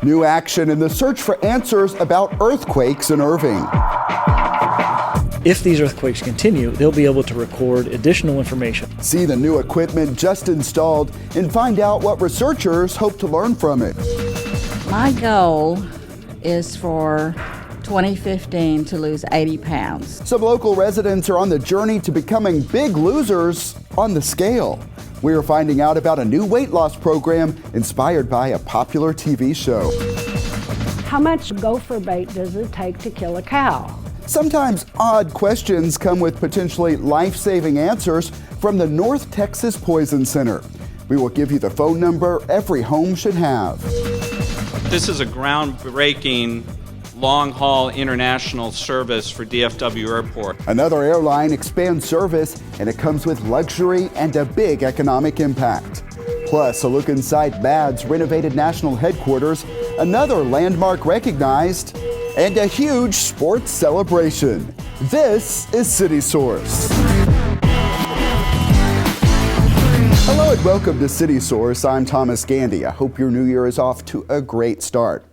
New action in the search for answers about earthquakes in Irving. If these earthquakes continue, they'll be able to record additional information. See the new equipment just installed and find out what researchers hope to learn from it. My goal is for 2015 to lose 80 pounds. Some local residents are on the journey to becoming big losers on the scale. We are finding out about a new weight loss program inspired by a popular TV show. How much gopher bait does it take to kill a cow? Sometimes odd questions come with potentially life-saving answers from the North Texas Poison Center. We will give you the phone number every home should have. This is a groundbreaking long-haul international service for DFW Airport. Another airline expands service, and it comes with luxury and a big economic impact. Plus, a look inside MAD's renovated national headquarters, another landmark recognized, and a huge sports celebration. This is City Source. Hello and welcome to City Source. I'm Thomas Gandy. I hope your new year is off to a great start.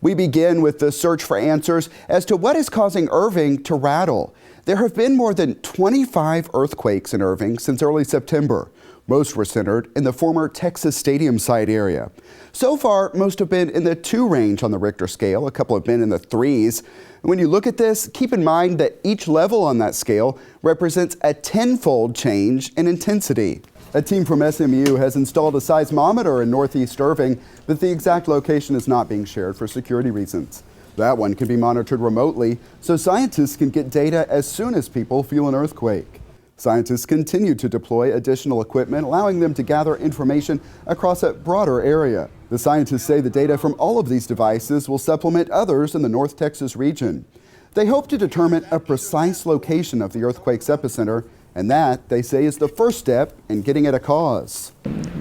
We begin with the search for answers as to what is causing Irving to rattle. There have been more than 25 earthquakes in Irving since early September. Most were centered in the former Texas Stadium site area. So far, most have been in the 2 range on the Richter scale. A couple have been in the 3s. When you look at this, keep in mind that each level on that scale represents a 10-fold change in intensity. A team from SMU has installed a seismometer in northeast Irving, but the exact location is not being shared for security reasons. That one can be monitored remotely, so scientists can get data as soon as people feel an earthquake. Scientists continue to deploy additional equipment, allowing them to gather information across a broader area. The scientists say the data from all of these devices will supplement others in the North Texas region. They hope to determine a precise location of the earthquake's epicenter, and that, they say, is the first step in getting at a cause.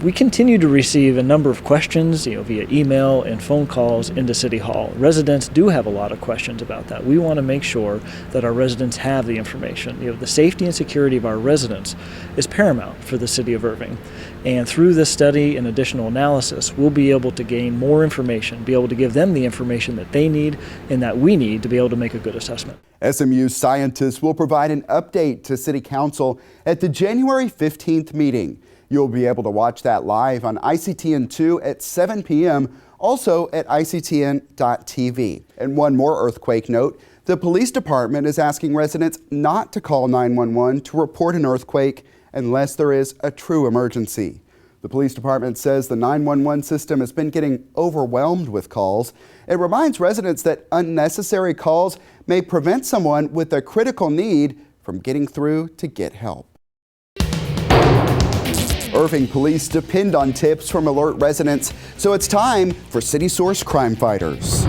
We continue to receive a number of questions, via email and phone calls into City Hall. Residents do have a lot of questions about that. We want to make sure that our residents have the information. The safety and security of our residents is paramount for the city of Irving. And through this study and additional analysis, we'll be able to gain more information, be able to give them the information that they need and that we need to be able to make a good assessment. SMU scientists will provide an update to City Council at the January 15th meeting. You'll be able to watch that live on ICTN2 at 7 p.m., also at ICTN.TV. And one more earthquake note, the police department is asking residents not to call 911 to report an earthquake unless there is a true emergency. The police department says the 911 system has been getting overwhelmed with calls. It reminds residents that unnecessary calls may prevent someone with a critical need from getting through to get help. Irving police depend on tips from alert residents, so it's time for City Source Crime Fighters.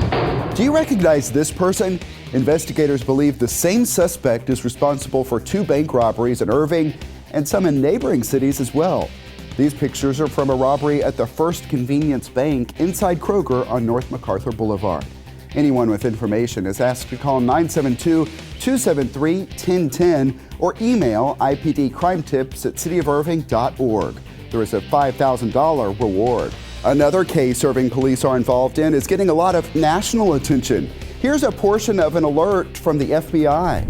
Do you recognize this person? Investigators believe the same suspect is responsible for 2 bank robberies in Irving and some in neighboring cities as well. These pictures are from a robbery at the First Convenience Bank inside Kroger on North MacArthur Boulevard. Anyone with information is asked to call 972-273-1010 or email ipdcrimetips@cityofirving.org. There is a $5,000 reward. Another case Irving police are involved in is getting a lot of national attention. Here's a portion of an alert from the FBI.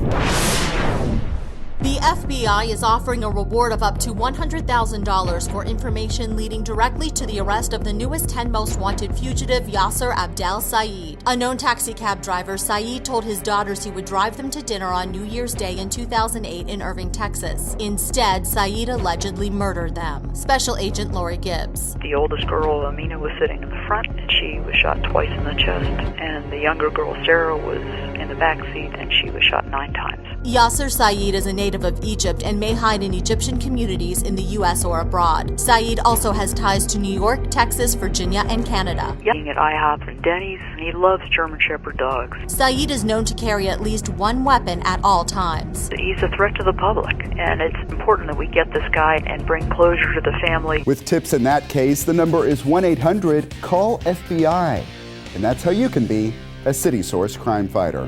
The FBI is offering a reward of up to $100,000 for information leading directly to the arrest of the newest 10 most wanted fugitive, Yasser Abdel Saeed. A known taxicab driver, Saeed told his daughters he would drive them to dinner on New Year's Day in 2008 in Irving, Texas. Instead, Saeed allegedly murdered them. Special Agent Lori Gibbs. The oldest girl, Amina, was sitting in the front and she was shot twice in the chest. And the younger girl, Sarah, was in the back seat and she was shot 9 times. Yasser Saeed is a native of Egypt and may hide in Egyptian communities in the U.S. or abroad. Saeed also has ties to New York, Texas, Virginia, and Canada. Eating at IHOP and Denny's, and he loves German Shepherd dogs. Saeed is known to carry at least 1 weapon at all times. He's a threat to the public, and it's important that we get this guy and bring closure to the family. With tips in that case, the number is 1-800-CALL-FBI. And that's how you can be a City Source crime fighter.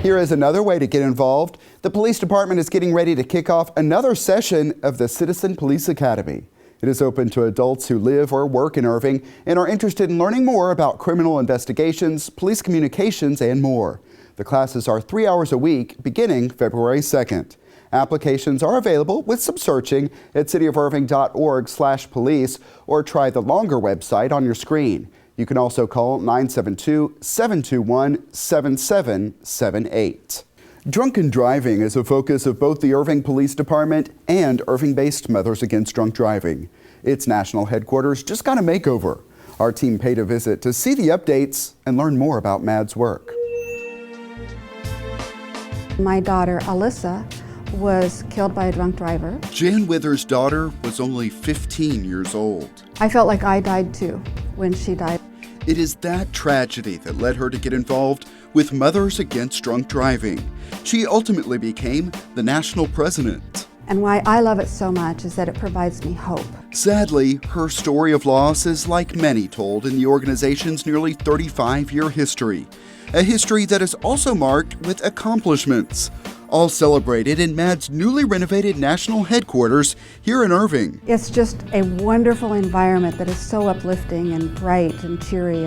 Here is another way to get involved. The police department is getting ready to kick off another session of the Citizen Police Academy. It is open to adults who live or work in Irving and are interested in learning more about criminal investigations, police communications, and more. The classes are 3 hours a week beginning February 2nd. Applications are available with some searching at cityofirving.org/police or try the longer website on your screen. You can also call 972-721-7778. Drunken driving is a focus of both the Irving Police Department and Irving-based Mothers Against Drunk Driving. Its national headquarters just got a makeover. Our team paid a visit to see the updates and learn more about MAD's work. My daughter, Alyssa, was killed by a drunk driver. Jan Wither's daughter was only 15 years old. I felt like I died too when she died. It is that tragedy that led her to get involved with Mothers Against Drunk Driving. She ultimately became the national president. And why I love it so much is that it provides me hope. Sadly, her story of loss is like many told in the organization's nearly 35-year history. A history that is also marked with accomplishments, all celebrated in MAD's newly renovated national headquarters here in Irving. It's just a wonderful environment that is so uplifting and bright and cheery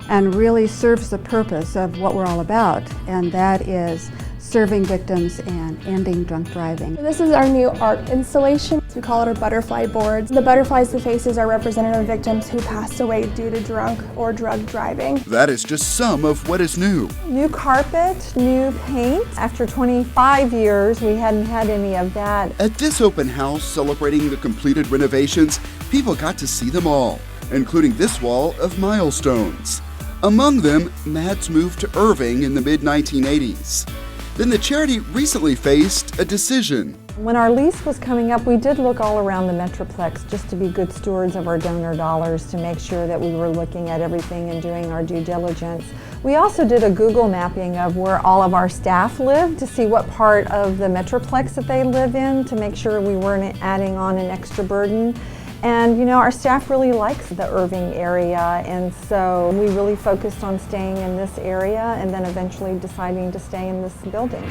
and really serves the purpose of what we're all about, and that is serving victims and ending drunk driving. This is our new art installation. We call it our butterfly boards. The butterflies, the faces, are representative victims who passed away due to drunk or drug driving. That is just some of what is new. New carpet, new paint. After 25 years, we hadn't had any of that. At this open house celebrating the completed renovations, people got to see them all, including this wall of milestones. Among them, MAD's move to Irving in the mid-1980s. Then the charity recently faced a decision. When our lease was coming up, we did look all around the Metroplex just to be good stewards of our donor dollars, to make sure that we were looking at everything and doing our due diligence. We also did a Google mapping of where all of our staff lived to see what part of the Metroplex that they live in, to make sure we weren't adding on an extra burden. And you know, our staff really likes the Irving area, and so we really focused on staying in this area and then eventually deciding to stay in this building.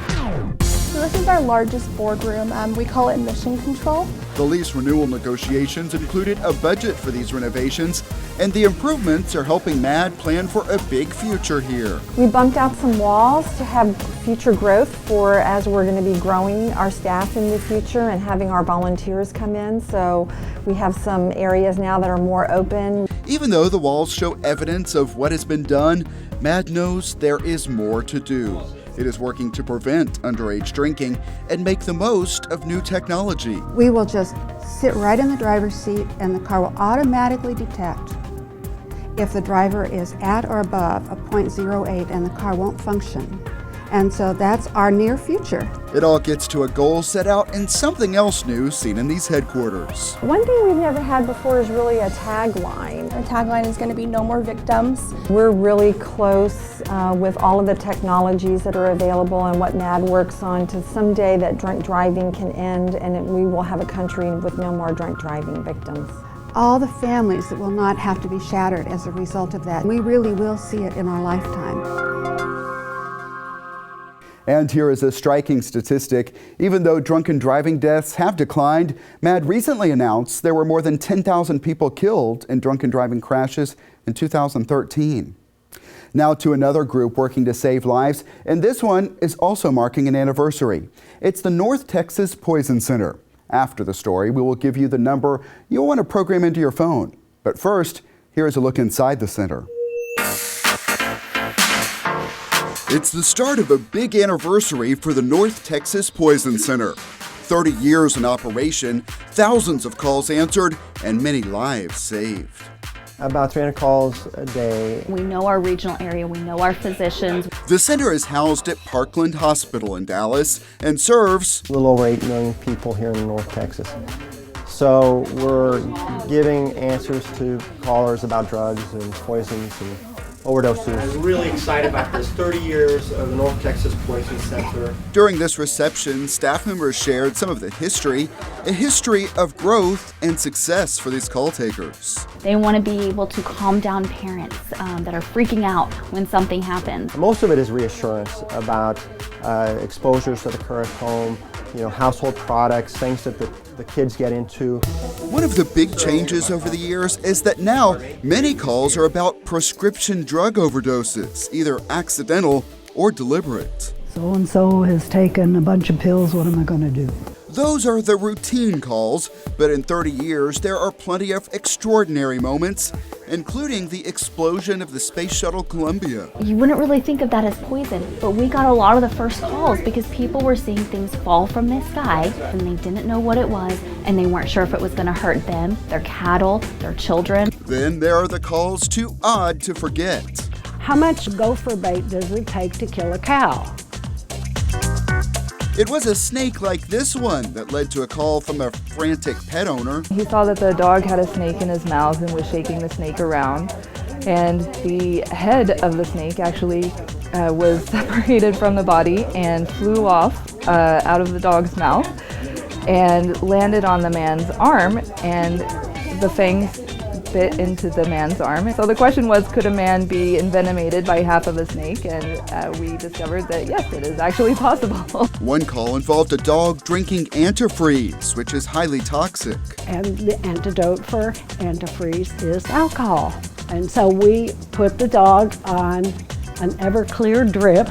So this is our largest boardroom. We call it Mission Control. The lease renewal negotiations included a budget for these renovations, and the improvements are helping MAD plan for a big future here. We bumped out some walls to have future growth for as we're going to be growing our staff in the future and having our volunteers come in. So we have some areas now that are more open. Even though the walls show evidence of what has been done, MAD knows there is more to do. It is working to prevent underage drinking and make the most of new technology. We will just sit right in the driver's seat and the car will automatically detect if the driver is at or above a .08 and the car won't function. And so that's our near future. It all gets to a goal set out in something else new seen in these headquarters. One thing we've never had before is really a tagline. Our tagline is going to be "No More Victims." We're really close with all of the technologies that are available and what MAD works on to someday that drunk driving can end, and we will have a country with no more drunk driving victims. All the families that will not have to be shattered as a result of that. We really will see it in our lifetime. And here is a striking statistic. Even though drunken driving deaths have declined, MAD recently announced there were more than 10,000 people killed in drunken driving crashes in 2013. Now to another group working to save lives, and this one is also marking an anniversary. It's the North Texas Poison Center. After the story, we will give you the number you'll want to program into your phone. But first, here is a look inside the center. It's the start of a big anniversary for the North Texas Poison Center. 30 years in operation, thousands of calls answered, and many lives saved. About 300 calls a day. We know our regional area, we know our physicians. The center is housed at Parkland Hospital in Dallas and serves a little over 8 million people here in North Texas. So we're giving answers to callers about drugs and poisons and overdoses. I'm really excited about this 30 years of the North Texas Poison Center. During this reception, staff members shared some of the history, a history of growth and success for these call takers. They want to be able to calm down parents that are freaking out when something happens. Most of it is reassurance about exposures that occur at home, household products, things that the kids get into. One of the big changes over the years is that now many calls are about prescription drug overdoses, either accidental or deliberate. So-and-so has taken a bunch of pills, what am I going to do? Those are the routine calls, but in 30 years there are plenty of extraordinary moments, including the explosion of the Space Shuttle Columbia. You wouldn't really think of that as poison, but we got a lot of the first calls because people were seeing things fall from the sky and they didn't know what it was and they weren't sure if it was going to hurt them, their cattle, their children. Then there are the calls too odd to forget. How much gopher bait does it take to kill a cow? It was a snake like this one that led to a call from a frantic pet owner. He saw that the dog had a snake in his mouth and was shaking the snake around. And the head of the snake actually was separated from the body and flew off out of the dog's mouth and landed on the man's arm, and the fangs bit into the man's arm. So the question was, could a man be envenomated by half of a snake? And we discovered that yes, it is actually possible. One call involved a dog drinking antifreeze, which is highly toxic. And the antidote for antifreeze is alcohol. And so we put the dog on an Everclear drip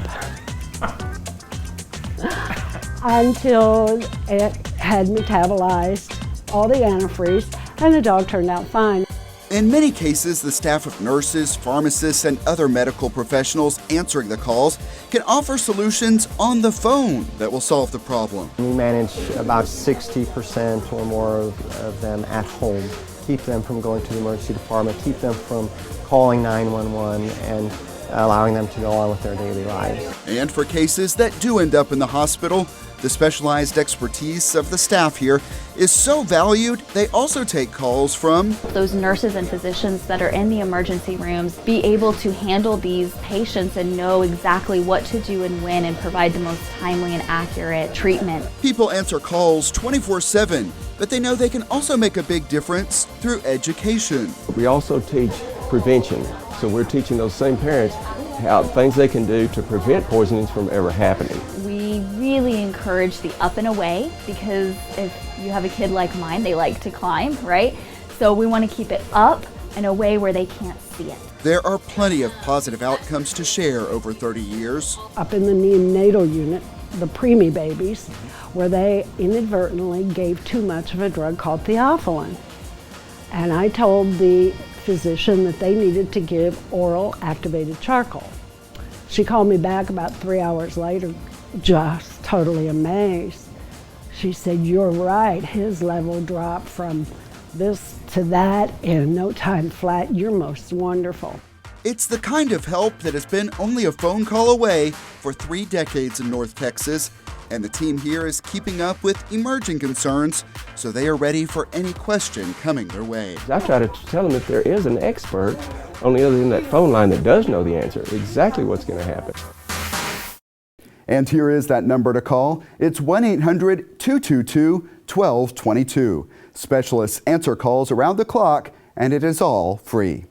until it had metabolized all the antifreeze, and the dog turned out fine. In many cases, the staff of nurses, pharmacists, and other medical professionals answering the calls can offer solutions on the phone that will solve the problem. We manage about 60% or more of them at home. Keep them from going to the emergency department, keep them from calling 911 and allowing them to go on with their daily lives. And for cases that do end up in the hospital, the specialized expertise of the staff here is so valued, they also take calls from Those nurses and physicians that are in the emergency rooms be able to handle these patients and know exactly what to do and when and provide the most timely and accurate treatment. People answer calls 24/7, but they know they can also make a big difference through education. We also teach prevention, so we're teaching those same parents how things they can do to prevent poisonings from ever happening. We really encourage the up and away because if you have a kid like mine, they like to climb, right? So we want to keep it up and away where they can't see it. There are plenty of positive outcomes to share over 30 years. Up in the neonatal unit, the preemie babies, where they inadvertently gave too much of a drug called theophylline. And I told the physician that they needed to give oral activated charcoal. She called me back about 3 hours later, just totally amazed. She said, "You're right, his level dropped from this to that in no time flat. You're most wonderful." It's the kind of help that has been only a phone call away for 3 decades in North Texas, and the team here is keeping up with emerging concerns, so they are ready for any question coming their way. I try to tell them that there is an expert on the other end of that phone line that does know the answer, exactly what's going to happen. And here is that number to call. It's 1-800-222-1222. Specialists answer calls around the clock, and it is all free.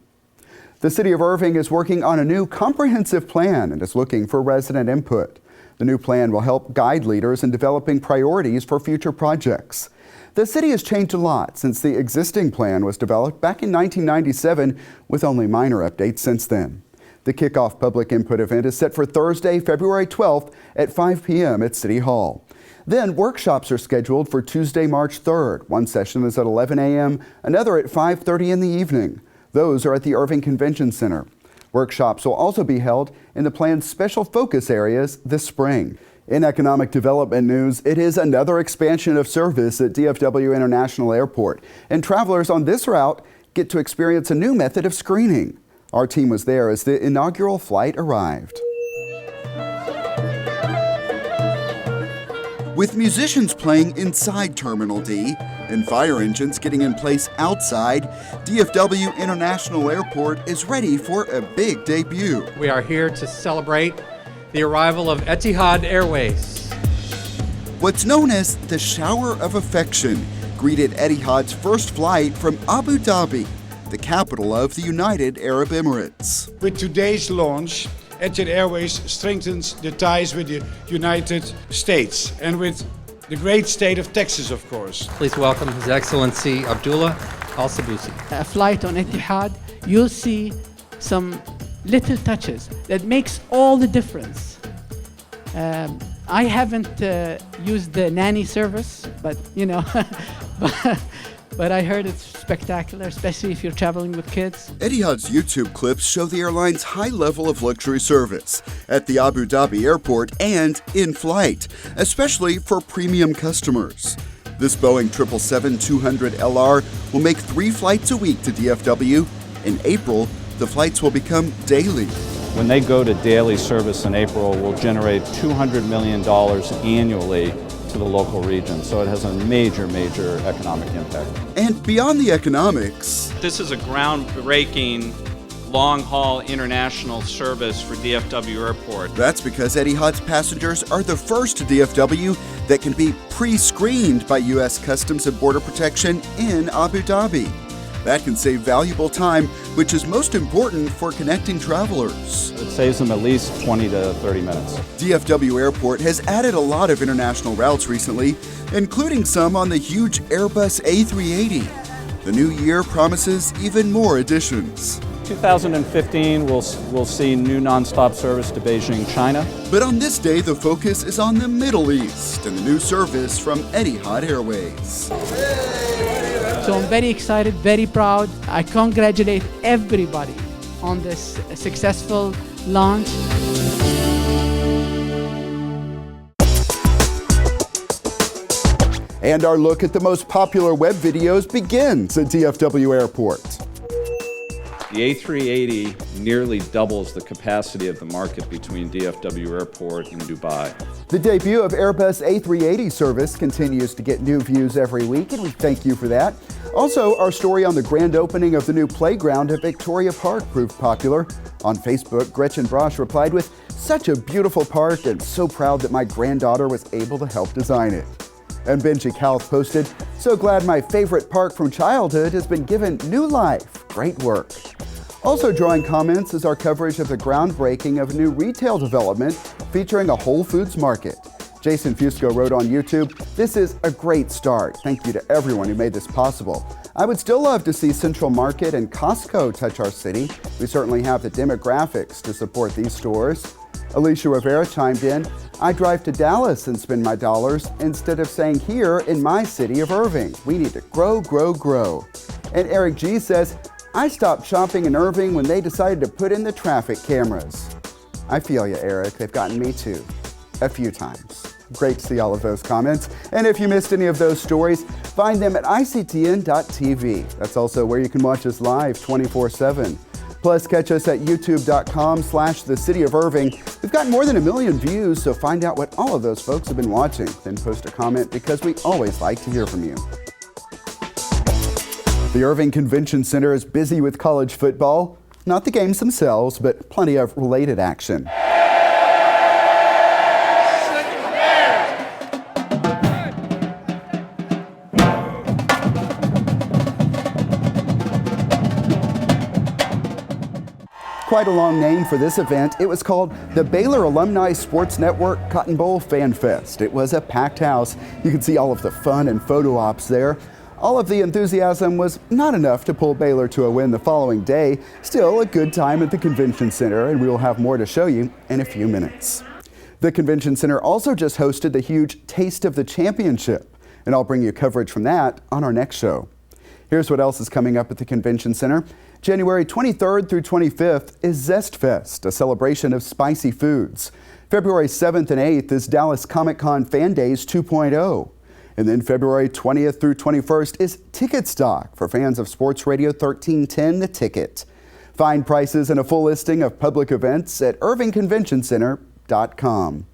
The City of Irving is working on a new comprehensive plan and is looking for resident input. The new plan will help guide leaders in developing priorities for future projects. The city has changed a lot since the existing plan was developed back in 1997, with only minor updates since then. The kickoff public input event is set for Thursday, February 12th at 5 p.m. at City Hall. Then workshops are scheduled for Tuesday, March 3rd. One session is at 11 a.m., another at 5:30 in the evening. Those are at the Irving Convention Center. Workshops will also be held in the plan's special focus areas this spring. In economic development news, it is another expansion of service at DFW International Airport, and travelers on this route get to experience a new method of screening. Our team was there as the inaugural flight arrived. With musicians playing inside Terminal D and fire engines getting in place outside, DFW International Airport is ready for a big debut. We are here to celebrate the arrival of Etihad Airways. What's known as the Shower of Affection greeted Etihad's first flight from Abu Dhabi, the capital of the United Arab Emirates. With today's launch, Etihad Airways strengthens the ties with the United States. And with the great state of Texas, of course. Please welcome His Excellency Abdullah Al-Sabusi. A flight on Etihad, you'll see some little touches that makes all the difference. I haven't used the nanny service, but you know, but I heard it's spectacular, especially if you're traveling with kids. Etihad's YouTube clips show the airline's high level of luxury service at the Abu Dhabi airport and in flight, especially for premium customers. This Boeing 777-200LR will make 3 flights a week to DFW. In April, the flights will become daily. When they go to daily service in April, we'll generate $200 million annually to the local region. So it has a major, major economic impact. And beyond the economics, this is a groundbreaking long-haul international service for DFW Airport. That's because Etihad's passengers are the first to DFW that can be pre-screened by U.S. Customs and Border Protection in Abu Dhabi. That can save valuable time, which is most important for connecting travelers. It saves them at least 20 to 30 minutes. DFW Airport has added a lot of international routes recently, including some on the huge Airbus A380. The new year promises even more additions. 2015, we'll see new nonstop service to Beijing, China. But on this day, the focus is on the Middle East and the new service from Etihad Airways. So I'm very excited, very proud. I congratulate everybody on this successful launch. And our look at the most popular web videos begins at DFW Airport. The A380 nearly doubles the capacity of the market between DFW Airport and Dubai. The debut of Airbus A380 service continues to get new views every week, and we thank you for that. Also, our story on the grand opening of the new playground at Victoria Park proved popular. On Facebook, Gretchen Brosh replied with, "Such a beautiful park and so proud that my granddaughter was able to help design it." And Benji Kalth posted, "So glad my favorite park from childhood has been given new life. Great work." Also drawing comments is our coverage of the groundbreaking of a new retail development featuring a Whole Foods market. Jason Fusco wrote on YouTube, "This is a great start. Thank you to everyone who made this possible. I would still love to see Central Market and Costco touch our city. We certainly have the demographics to support these stores." Alicia Rivera chimed in, "I drive to Dallas and spend my dollars instead of staying here in my city of Irving. We need to grow, grow, grow." And Eric G says, "I stopped shopping in Irving when they decided to put in the traffic cameras." I feel you, Eric. They've gotten me too. A few times. Great to see all of those comments. And if you missed any of those stories, find them at ictn.tv. That's also where you can watch us live 24/7. Plus, catch us at youtube.com/The City of Irving. We've got more than 1 million views, so find out what all of those folks have been watching. Then post a comment because we always like to hear from you. The Irving Convention Center is busy with college football. Not the games themselves, but plenty of related action. Quite a long name for this event. It was called the Baylor Alumni Sports Network Cotton Bowl Fan Fest. It was a packed house. You could see all of the fun and photo ops there. All of the enthusiasm was not enough to pull Baylor to a win the following day. Still a good time at the Convention Center, and we will have more to show you in a few minutes. The Convention Center also just hosted the huge Taste of the Championship, and I'll bring you coverage from that on our next show. Here's what else is coming up at the Convention Center. January 23rd through 25th is Zest Fest, a celebration of spicy foods. February 7th and 8th is Dallas Comic-Con Fan Days 2.0. And then February 20th through 21st is Ticket Stock for fans of Sports Radio 1310 The Ticket. Find prices and a full listing of public events at irvingconventioncenter.com.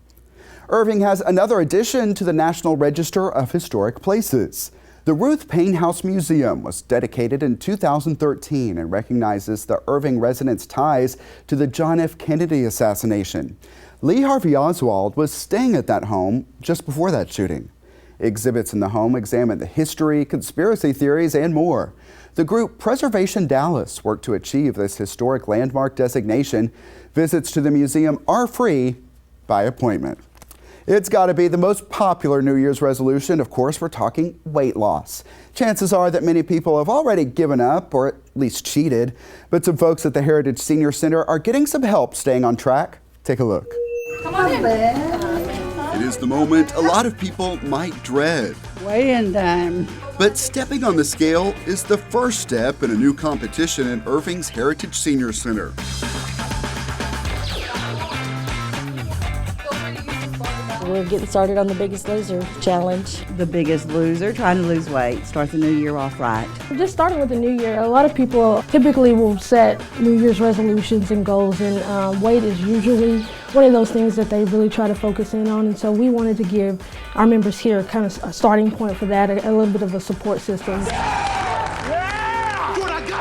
Irving has another addition to the National Register of Historic Places. The Ruth Payne House Museum was dedicated in 2013 and recognizes the Irving residents' ties to the John F. Kennedy assassination. Lee Harvey Oswald was staying at that home just before that shooting. Exhibits in the home examine the history, conspiracy theories, and more. The group Preservation Dallas worked to achieve this historic landmark designation. Visits to the museum are free by appointment. It's got to be the most popular New Year's resolution. Of course, we're talking weight loss. Chances are that many people have already given up or at least cheated, but some folks at the Heritage Senior Center are getting some help staying on track. Take a look. Come on in. It is the moment a lot of people might dread. Weigh-in time. But stepping on the scale is the first step in a new competition in Irving's Heritage Senior Center. We're getting started on the Biggest Loser challenge. The Biggest Loser, trying to lose weight, start the new year off right. Just starting with the new year, a lot of people typically will set New Year's resolutions and goals, and weight is usually one of those things that they really try to focus in on. And so we wanted to give our members here kind of a starting point for that, a little bit of a support system.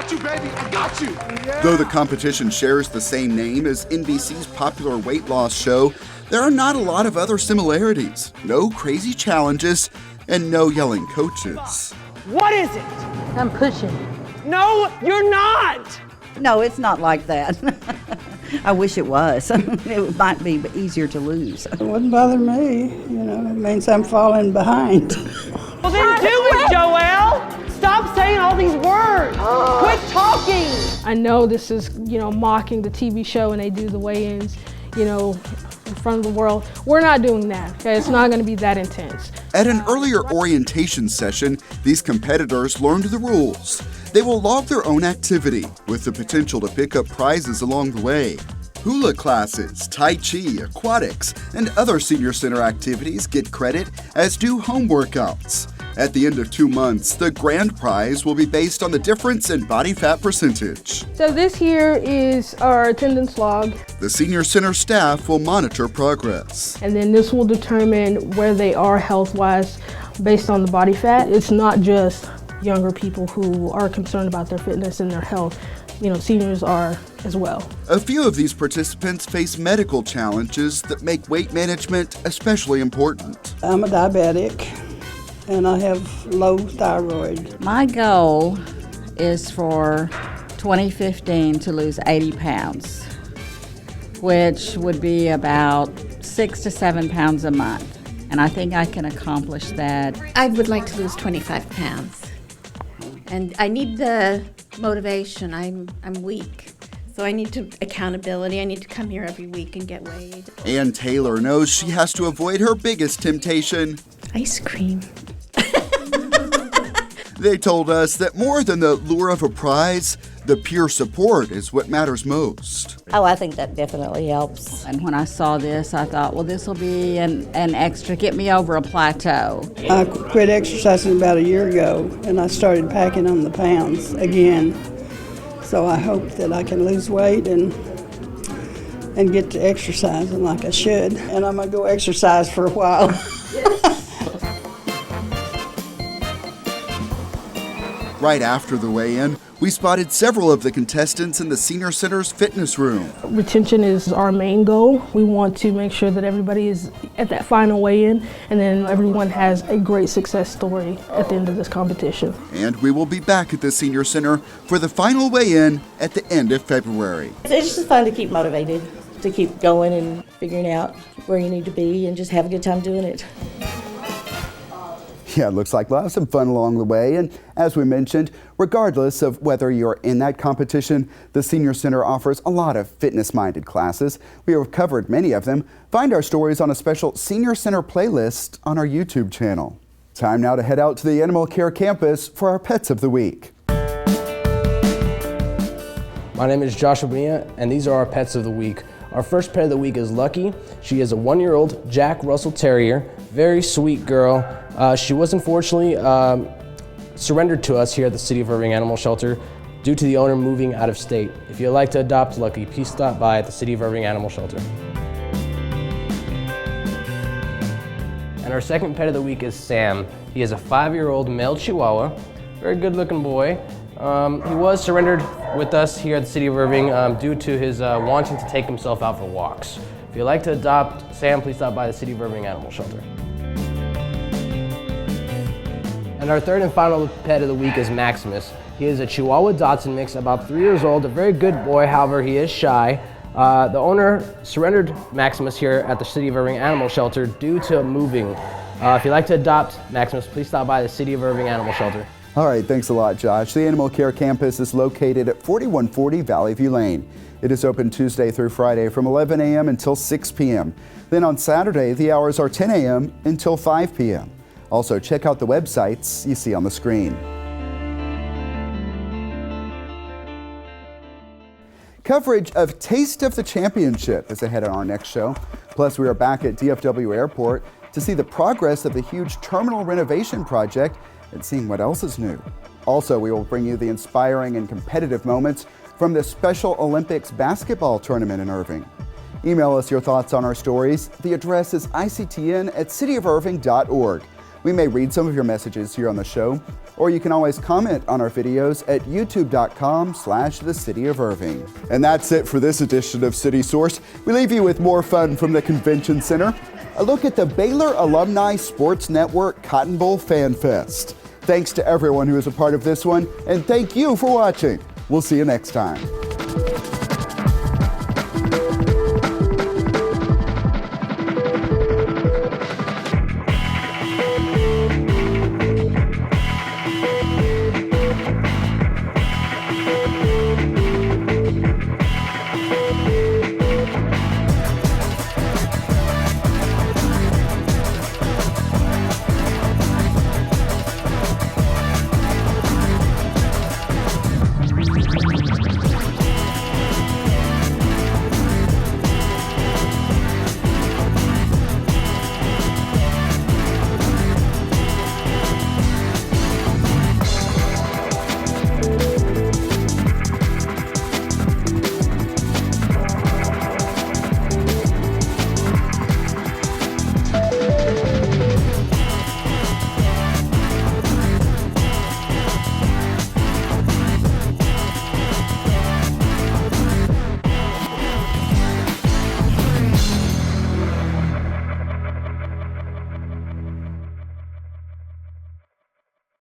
You, baby. I got you. Yeah. Though the competition shares the same name as NBC's popular weight loss show, there are not a lot of other similarities. No crazy challenges and no yelling coaches. What is it? I'm pushing. No, you're not. No, it's not like that. I wish it was. It might be easier to lose. It wouldn't bother me. You know, it means I'm falling behind. Well, then do it, Joelle. Stop saying all these words. Quit talking. I know this is, mocking the TV show and they do the weigh-ins, in front of the world. We're not doing that, okay? It's not going to be that intense. At an earlier orientation session, these competitors learned the rules. They will log their own activity with the potential to pick up prizes along the way. Hula classes, Tai Chi, aquatics, and other senior center activities get credit, as do home workouts. At the end of 2 months, the grand prize will be based on the difference in body fat percentage. So this here is our attendance log. The senior center staff will monitor progress. And then this will determine where they are health-wise based on the body fat. It's not just younger people who are concerned about their fitness and their health. Seniors are as well. A few of these participants face medical challenges that make weight management especially important. I'm a diabetic and I have low thyroid. My goal is for 2015 to lose 80 pounds, which would be about 6 to 7 pounds a month. And I think I can accomplish that. I would like to lose 25 pounds. And I need the motivation. I'm weak. So I need accountability. I need to come here every week and get weighed. Ann Taylor knows she has to avoid her biggest temptation. Ice cream. They told us that more than the lure of a prize, the peer support is what matters most. Oh, I think that definitely helps. And when I saw this, I thought, well, this will be an extra, get me over a plateau. I quit exercising about a year ago, and I started packing on the pounds again. So I hope that I can lose weight and get to exercising like I should. And I'm going to go exercise for a while. Right after the weigh-in, we spotted several of the contestants in the Senior Center's fitness room. Retention is our main goal. We want to make sure that everybody is at that final weigh-in, and then everyone has a great success story at the end of this competition. And we will be back at the Senior Center for the final weigh-in at the end of February. It's just fun to keep motivated, to keep going and figuring out where you need to be and just have a good time doing it. Yeah, it looks like we'll have some fun along the way. And as we mentioned, regardless of whether you're in that competition, the Senior Center offers a lot of fitness-minded classes. We have covered many of them. Find our stories on a special Senior Center playlist on our YouTube channel. Time now to head out to the Animal Care campus for our Pets of the Week. My name is Joshua Bonilla, and these are our Pets of the Week. Our first pet of the week is Lucky. She is a 1-year-old Jack Russell Terrier, very sweet girl. She was unfortunately surrendered to us here at the City of Irving Animal Shelter due to the owner moving out of state. If you'd like to adopt Lucky, please stop by at the City of Irving Animal Shelter. And our second pet of the week is Sam. He is a 5-year-old male Chihuahua, very good looking boy. He was surrendered with us here at the City of Irving due to his wanting to take himself out for walks. If you'd like to adopt Sam, please stop by the City of Irving Animal Shelter. And our third and final pet of the week is Maximus. He is a Chihuahua Dachshund mix, about 3 years old, a very good boy, however he is shy. The owner surrendered Maximus here at the City of Irving Animal Shelter due to moving. If you'd like to adopt Maximus, please stop by the City of Irving Animal Shelter. All right, thanks a lot, Josh. The Animal Care Campus is located at 4140 Valley View Lane. It is open Tuesday through Friday from 11 a.m. until 6 p.m. Then on Saturday, the hours are 10 a.m. until 5 p.m. Also, check out the websites you see on the screen. Coverage of Taste of the Championship is ahead on our next show. Plus, we are back at DFW Airport to see the progress of the huge terminal renovation project and seeing what else is new. Also, we will bring you the inspiring and competitive moments from the Special Olympics basketball tournament in Irving. Email us your thoughts on our stories. The address is ictn@cityofirving.org. We may read some of your messages here on the show, or you can always comment on our videos at youtube.com/thecityofirving. And that's it for this edition of City Source. We leave you with more fun from the Convention Center. A look at the Baylor Alumni Sports Network Cotton Bowl Fan Fest. Thanks to everyone who is a part of this one, and thank you for watching. We'll see you next time.